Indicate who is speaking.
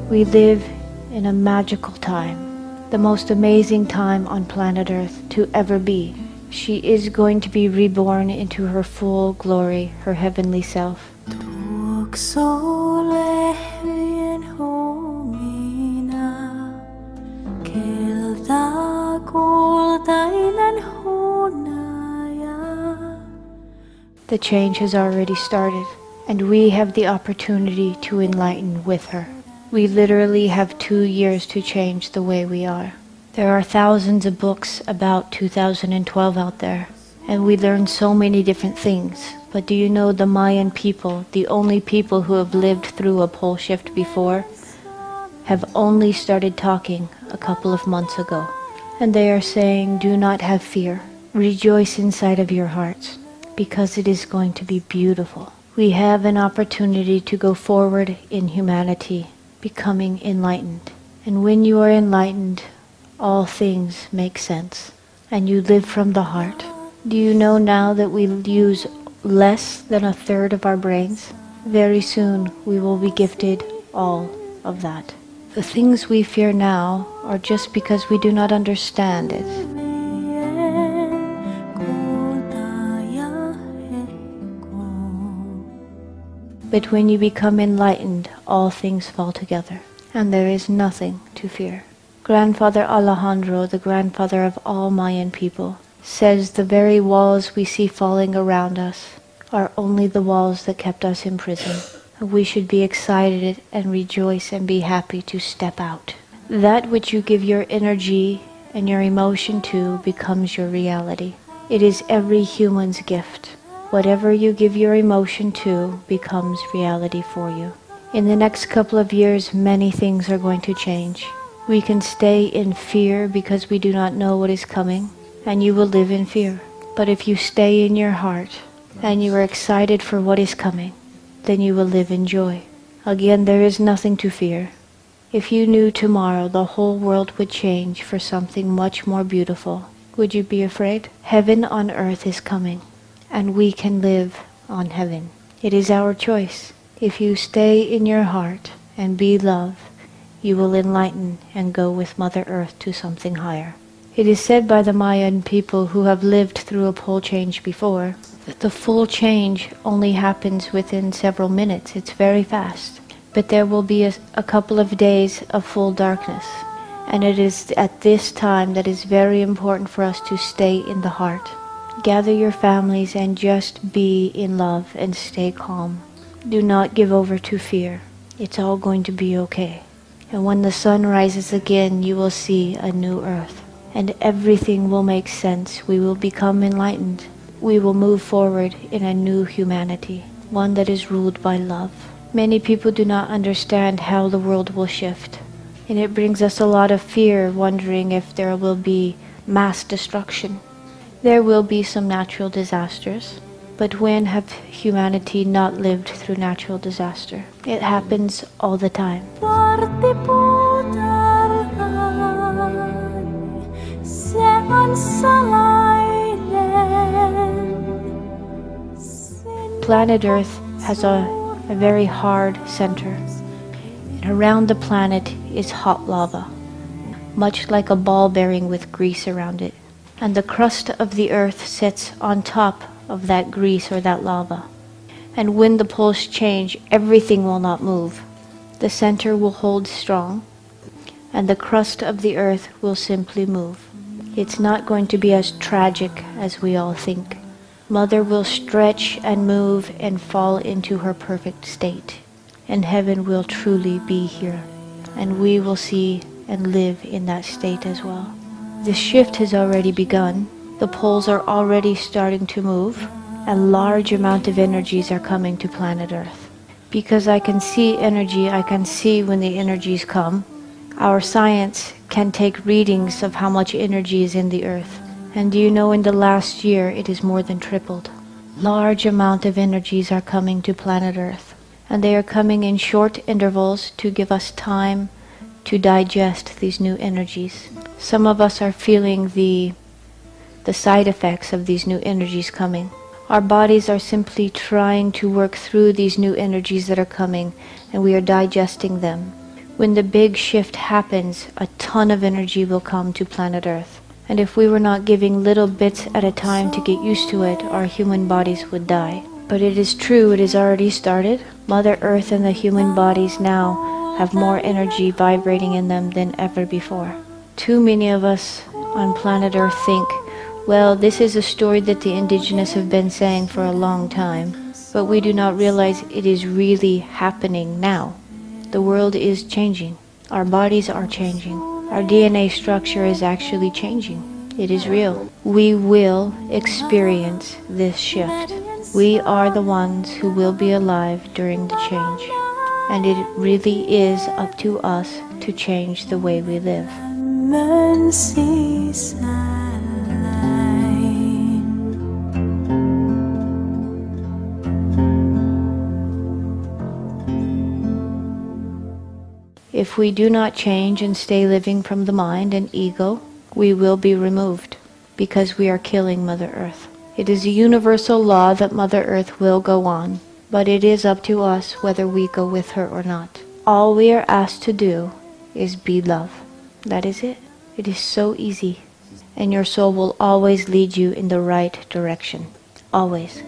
Speaker 1: We live in a magical time, the most amazing time on planet Earth to ever be. She is going to be reborn into her full glory, her heavenly self. The change has already started, and we have the opportunity to enlighten with her. We literally have 2 years to change the way we are. There are thousands of books about 2012 out there, and we learn so many different things. But do you know the Mayan people, the only people who have lived through a pole shift before, have only started talking a couple of months ago. And they are saying, do not have fear. Rejoice inside of your hearts, because it is going to be beautiful. We have an opportunity to go forward in humanity, becoming enlightened. And when you are enlightened, all things make sense, and you live from the heart. Do you know now that we use less than a third of our brains? Very soon we will be gifted all of that. The things we fear now are just because we do not understand it. But when you become enlightened, all things fall together, and there is nothing to fear. Grandfather Alejandro, the grandfather of all Mayan people, says the very walls we see falling around us are only the walls that kept us in prison. We should be excited and rejoice and be happy to step out. That which you give your energy and your emotion to becomes your reality. It is every human's gift. Whatever you give your emotion to becomes reality for you. In the next couple of years, many things are going to change. We can stay in fear because we do not know what is coming, and you will live in fear. But if you stay in your heart and you are excited for what is coming, then you will live in joy. Again, there is nothing to fear. If you knew tomorrow the whole world would change for something much more beautiful, would you be afraid? Heaven on earth is coming, and we can live on heaven. It is our choice. If you stay in your heart and be love, you will enlighten and go with Mother Earth to something higher. It is said by the Mayan people who have lived through a pole change before that the full change only happens within several minutes. It's very fast. But there will be a couple of days of full darkness. And it is at this time that is very important for us to stay in the heart. Gather your families and just be in love and stay calm. Do not give over to fear. It's all going to be okay. And when the sun rises again, you will see a new earth. And everything will make sense. We will become enlightened. We will move forward in a new humanity, one that is ruled by love. Many people do not understand how the world will shift. And it brings us a lot of fear, wondering if there will be mass destruction. There will be some natural disasters. But when have humanity not lived through natural disaster? It happens all the time. Planet Earth has a very hard center. And around the planet is hot lava, much like a ball bearing with grease around it. And the crust of the Earth sits on top of that grease or that lava. And when the poles change, everything will not move. The center will hold strong, and the crust of the Earth will simply move. It's not going to be as tragic as we all think. Mother will stretch and move and fall into her perfect state, and heaven will truly be here, and we will see and live in that state as well. The shift has already begun. The poles are already starting to move, and large amount of energies are coming to planet Earth. Because I can see energy, I can see when the energies come. Our science can take readings of how much energy is in the Earth. And do you know, in the last year it is more than tripled. Large amount of energies are coming to planet Earth, and they are coming in short intervals to give us time to digest these new energies. Some of us are feeling the side effects of these new energies coming. Our bodies are simply trying to work through these new energies that are coming, and we are digesting them. When the big shift happens, a ton of energy will come to planet Earth. And if we were not giving little bits at a time to get used to it, our human bodies would die. But it is true, it has already started. Mother Earth and the human bodies now have more energy vibrating in them than ever before. Too many of us on planet Earth think, well, this is a story that the indigenous have been saying for a long time, but we do not realize it is really happening now. The world is changing. Our bodies are changing. Our DNA structure is actually changing. It is real. We will experience this shift. We are the ones who will be alive during the change. And it really is up to us to change the way we live. If we do not change and stay living from the mind and ego, we will be removed because we are killing Mother Earth. It is a universal law that Mother Earth will go on, but it is up to us whether we go with her or not. All we are asked to do is be love. That is it. It is so easy. And your soul will always lead you in the right direction. Always.